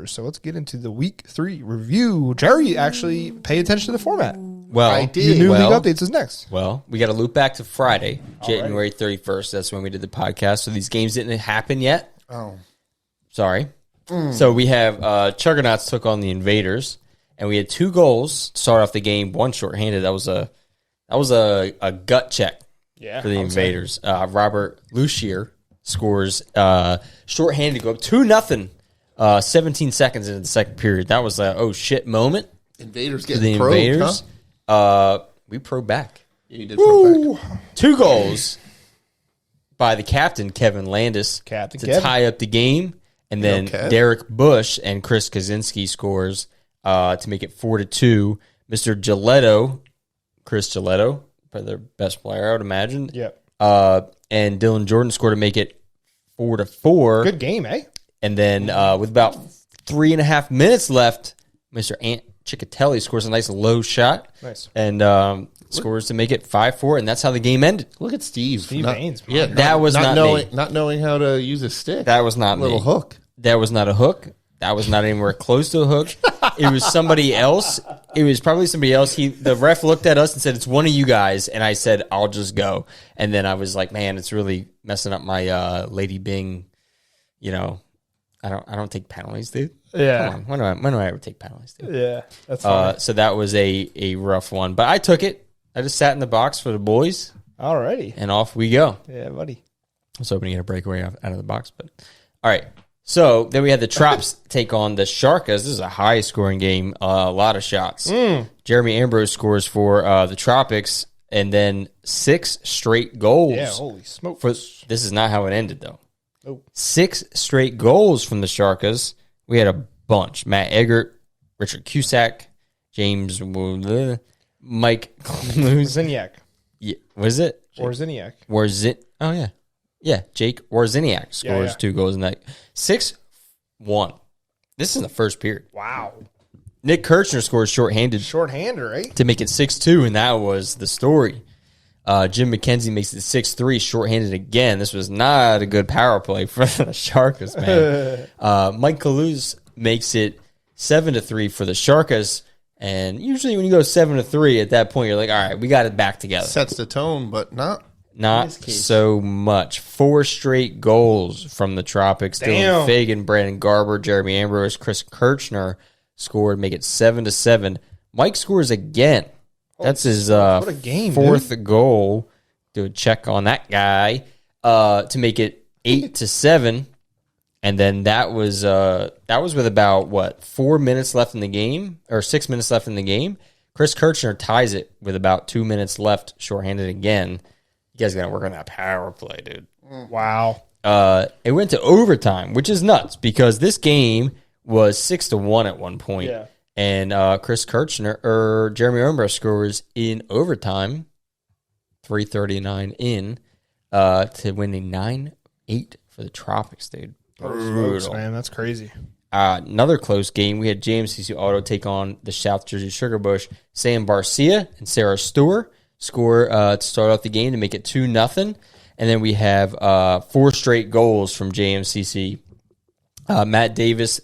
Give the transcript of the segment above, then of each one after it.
numbers. So let's get into the Week 3 review. Jerry, actually pay attention to the format. Well, I did. New league updates is next. Well, we got to loop back to Friday, January 31st. That's when we did the podcast. So these games didn't happen yet. Oh. Sorry. So we have Chuggernauts took on the Invaders, and we had 2 goals to start off the game. One shorthanded. That was a gut check for the Invaders. Robert Lucier scores shorthanded to go up 2-0. 17 seconds into the second period. That was a oh shit moment. Invaders For getting the probed, Invaders. huh? We probed back. Yeah, you did probe back. 2 goals by the captain, Kevin Landis, Captain to Kevin. tie up the game. And then Okay. Derek Bush and Chris Kaczynski scores to make it 4-2. Mr. Giletto, Chris Giletto, probably their best player, I would imagine. Yep. And Dylan Jordan scored to make it 4-4. Good game, eh? And then with about 3.5 minutes left, Mr. Ant Ciccatelli scores a nice low shot. Nice. And scores to make it 5-4, and that's how the game ended. Look at Steve. Steve Haynes. Yeah, That was not knowing, me. not knowing how to use a stick. That was not little me. hook. That was not a hook. That was not anywhere close to a hook. It was somebody else. It was probably somebody else. The ref looked at us and said, "It's one of you guys." And I said, "I'll just go." And then I was like, "Man, it's really messing up my Lady Bing." You know, I don't take penalties, dude. Yeah. Come on. When do I ever take penalties, dude? Yeah. That's fine. So that was a rough one, but I took it. I just sat in the box for the boys, Alrighty. and off we go. Yeah, buddy. I was hoping to get a breakaway out of the box, but all right. So then we had the Trops take on the Sharkas. This is a high-scoring game, a lot of shots. Jeremy Ambrose scores for the Tropics, and then 6 straight goals. Yeah, holy smoke. This is not how it ended, though. Oh. 6 straight goals from the Sharkas. We had a bunch. Matt Eggert, Richard Cusack, James Mike Warziniak. Yeah, was it? Warziniak. Oh, yeah. Yeah, Jake Warziniak scores yeah. 2 goals in that. 6-1. This is the first period. Wow. Nick Kirchner scores shorthanded Short-hander, right? to make it 6-2, and that was the story. Jim McKenzie makes it 6-3, shorthanded again. This was not a good power play for the Sharkas, man. Mike Kaluz makes it 7-3 for the Sharkas. And usually when you go 7-3 at that point, you're like, all right, we got it back together. Sets the tone, but not Not so much. 4 straight goals from the Tropics. Damn. Dylan Fagan, Brandon Garber, Jeremy Ambrose, Chris Kirchner scored, make it 7-7. Mike scores again. That's his what a game, 4th goal. Do a check on that guy to make it 8-7. And then that was with about 4 minutes left in the game, or 6 minutes left in the game. Chris Kirchner ties it with about 2 minutes left, shorthanded again. You guys got to work on that power play, dude. Wow. It went to overtime, which is nuts because this game was 6-1 at one point. Yeah. And Chris Kirchner or Jeremy Ambrose scores in overtime, 3:39 in, to win a 9-8 for the Tropics, dude. Smokes, man. That's crazy. Another close game. We had JMCC Auto take on the South Jersey Sugar Bush. Sam Barcia and Sarah Stewart score to start off the game to make it 2-0. And then we have 4 straight goals from JMCC. Matt Davis,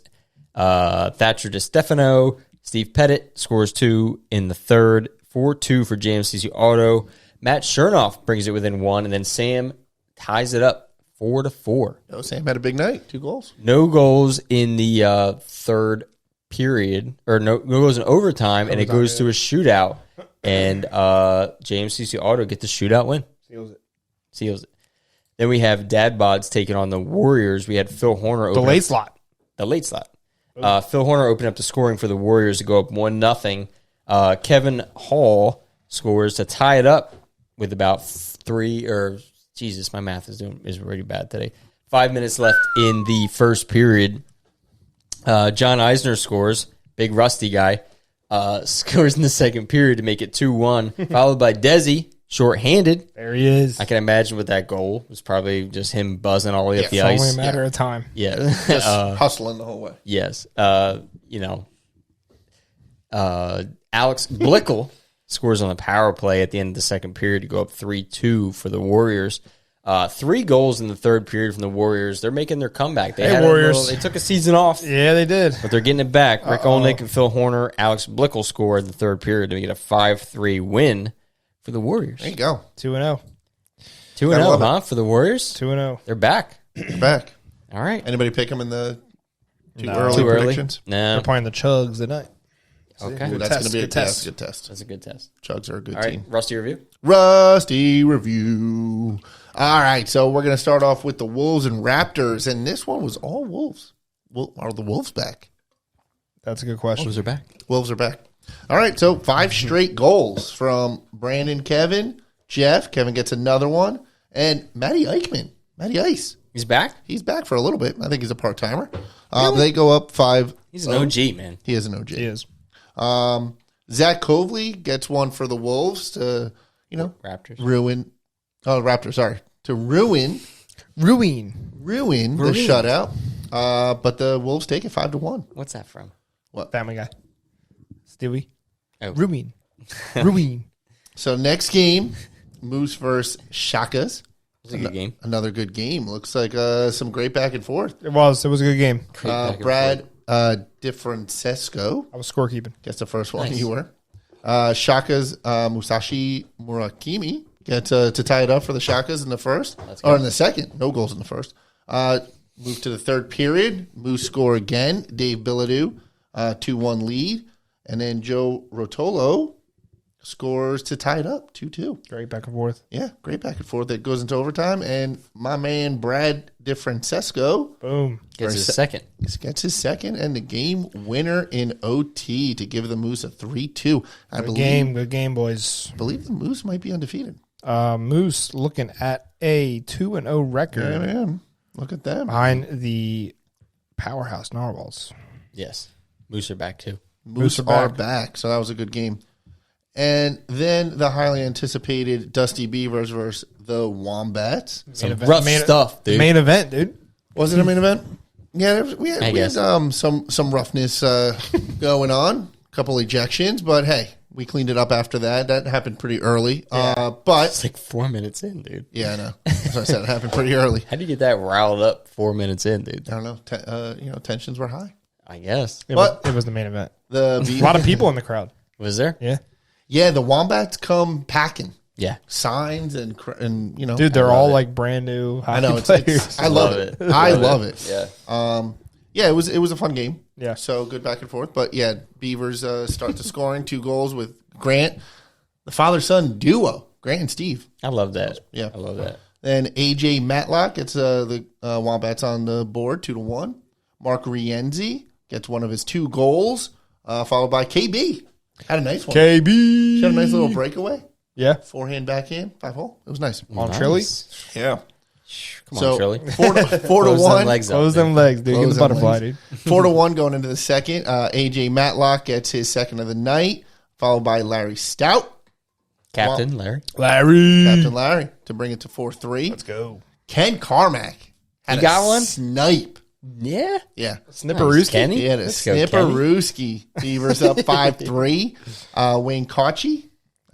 Thatcher DeStefano, Steve Pettit scores 2 in the third. 4-2 for JMCC Auto. Matt Chernoff brings it within 1, and then Sam ties it up 4-4. No, Sam had a big night. 2 goals. No goals in the third period, or no goals in overtime, and it goes to a shootout. And JMCC Auto get the shootout win. Seals it. Then we have Dad Bods taking on the Warriors. We had Phil Horner open The late slot. The late slot. Phil Horner opened up the scoring for the Warriors to go up 1-0. Kevin Hall scores to tie it up with about 3 or Jesus, my math is really bad today. 5 minutes left in the first period. John Eisner scores, big rusty guy, scores in the second period to make it 2-1, followed by Desi, shorthanded. There he is. I can imagine with that goal, it was probably just him buzzing all the way up the It's only ice. a matter of time. Yeah. Just hustling the whole way. Yes. Alex Blickel scores on the power play at the end of the second period to go up 3-2 for the Warriors. 3 goals in the third period from the Warriors. They're making their comeback. They had Warriors. they took a season off, Yeah, they did. but they're getting it back. Rick Olnick and Phil Horner, Alex Blickel scored in the third period to get a 5-3 win for the Warriors. There you go. 2-0. 2-0, love it. huh? For the Warriors? 2-0. They're back. Back. All right. Anybody pick them in the too No. early Too early? predictions? No. They're playing the Chugs tonight. Okay. Ooh, that's going to be a Good test. test. Good test. That's a good test. Chugs are a good All right. team. Rusty review. Rusty review. All right, so we're going to start off with the Wolves and Raptors, and this one was all Wolves. Well, are the Wolves back? That's a good question. Wolves are back. Wolves are back. All right, so 5 straight goals from Brandon, Kevin, Jeff. Kevin gets another one, and Matty Eichmann. Matty Ice. He's back? He's back for a little bit. I think he's a part-timer. They go up 5. He's an OG, man. He is an OG. He is. Zach Kovley gets one for the Wolves to, Raptors. ruin. Oh, Raptors, sorry. To ruin Ruin. the shutout. But the Wolves take it 5-1. What's that from? Family Guy. Stewie. Oh. Ruin. Ruin. So next game, Moose versus Shakas. It was a good game. Another good game. Looks like some great back and forth. It was. It was a good game. Great back and Brad DiFrancesco. I was scorekeeping. Guess the first one Nice. you were. Shaka's Musashi Murakami gets to tie it up for the Shakas in the first. Or in the second. No goals in the first. Move to the third period. Moose score again. Dave Bilodeau, 2-1 lead. And then Joe Rotolo scores to tie it up, 2-2. Great back and forth. Yeah, great back and forth. That goes into overtime. And my man Brad DiFrancesco Boom. Gets his second. gets his second and the game winner in OT to give the Moose a 3-2. I Good game, boys. believe the Moose might be undefeated. Moose looking at a 2-0 record Yeah, man. Look at them. behind the powerhouse Narwhals. Yes. Moose are back, too. Moose are are back. back. So that was a good game. And then the highly anticipated Dusty Beavers versus the Wombats. Some event- rough main- stuff, dude. Main event, dude. Was it a main event? Yeah, we I had guess. some roughness going on. A couple ejections, but hey, we cleaned it up after that. That happened pretty early. But It's like 4 minutes in, dude. yeah, I know. As I said, it happened pretty early. How do you get that riled up 4 minutes in, dude? I don't know. Tensions were high. I guess. It But- was the main event. The A lot of people in the crowd. Was there? Yeah. yeah, the Wombats come packing Yeah. signs and Dude, they're I love all it. like brand new hockey I know it's players. I love Love it. it. I Love love it. it. Yeah. Yeah, it was a fun game. Yeah. So good back and forth. But yeah, Beavers start to scoring 2 goals with Grant, the father-son duo, Grant and Steve. I love that. Yeah. I love that. Then AJ Matlock gets the Wombats on the board 2-1. Mark Rienzi gets one of his 2 goals, followed by KB. Had a nice one. KB. She had a nice little breakaway. Yeah. Forehand, backhand, 5-hole. It was nice. On Nice. Trilly. Yeah. Come So on, Trilly. 4 to Close them 1. legs up, Close dude. them legs, dude. Get Close the them butterfly, legs. dude. 4-1 going into the second. AJ Matlock gets his second of the night, followed by Larry Stout, Captain Larry. Larry. Captain Larry, to bring it to 4-3. Let's go. Ken Carmack had You got a one? snipe. Yeah. Yeah. Snipperooski. Kenny? He had a Let's go, Kenny. snipperooski. Beavers up 5-3. Wayne Cauchy,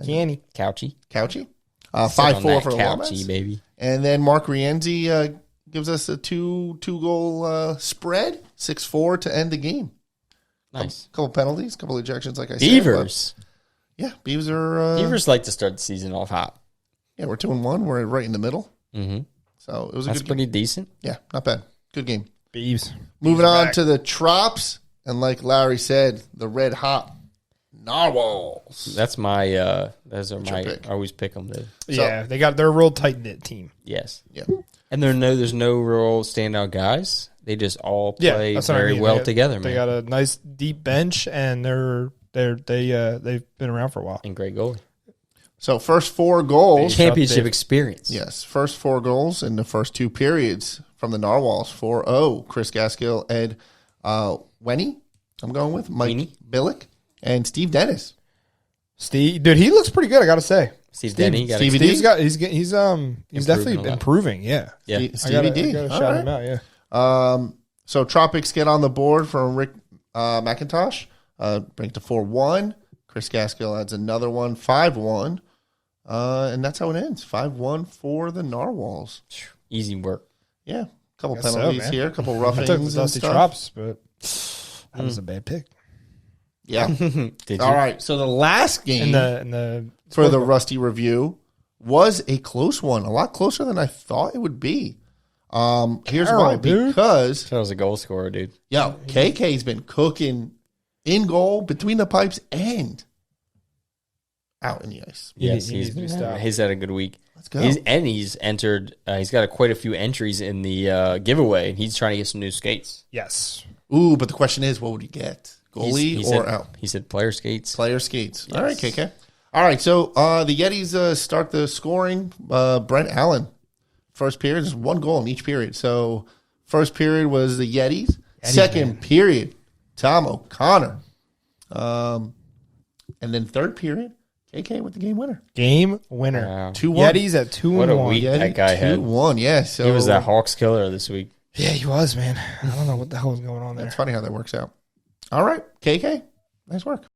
Kenny. Couchy. Couchy, Sit on 5-4 that for the couchy, Wombats. baby. And then Mark Rienzi gives us a two-goal spread, 6-4 to end the game. Nice. Couple penalties, couple ejections, like I said. Beavers. but yeah, Beavers are. Beavers like to start the season off hot. Yeah, we're 2-1. We're right in the middle. Mm-hmm. So it was a That's good game. pretty decent. Yeah, not bad. Good game. Beeves. Moving on to the Trops, and like Larry said, the red hot Narwhals. That's my. Those are my. pick? I always pick them. Dude. Yeah, they're a real tight knit team. Yes. Yeah. And there's no real standout guys. They just all Yeah, play that's what I very mean. well together, They man. got a nice deep bench, and they've been around for a while. And great goalie. So first 4 goals. Championship Dave. experience. Yes, first 4 goals in the first 2 periods from the Narwhals. 4-0. Chris Gaskill, Ed Wenny, I'm going with Mike Weenie. Billick, and Steve Dennis. Steve, dude, he looks pretty good. I gotta say, Steve Denny got Stevie Steve's D? he's definitely a lot. improving. Yeah, Yeah. I Stevie D. gotta All shout right. him out. Yeah, So Tropics get on the board from Rick McIntosh. Bring it to 4-1. Chris Gaskill adds another one, 5-1. And that's how it ends. 5-1 for the Narwhals. Easy work. Yeah. A couple Guess so, penalties man. here, a couple I roughings took the and Dusty stuff. Trops, but that was a bad pick. Yeah. Did All you? right. So the last game In the for the Rusty review was a close one, a lot closer than I thought it would be. Here's Carroll, why. dude. Because, That was a goal scorer, dude. KK's been cooking in goal, between the pipes, and out in the ice. Yes, he needs to be stopped. he's had a good week. Let's go. He's entered. He's got quite a few entries in the giveaway. He's trying to get some new skates. yes. Ooh, but the question is, what would he get? Goalie He or said, out? He said player skates. Player skates. All right, KK. All right, so the Yetis start the scoring. Brent Allen, first period, just one goal in each period. So first period was the Yetis. Second period, Tom O'Connor. And then third period, KK with the game winner. Game winner. Wow. 2-1. Yetis at 2-1. What a week that guy had. 2-1, yeah. So He was that Hawks killer this week. Yeah, he was, man. I don't know what the hell was going on there. It's funny how that works out. All right, KK, nice work.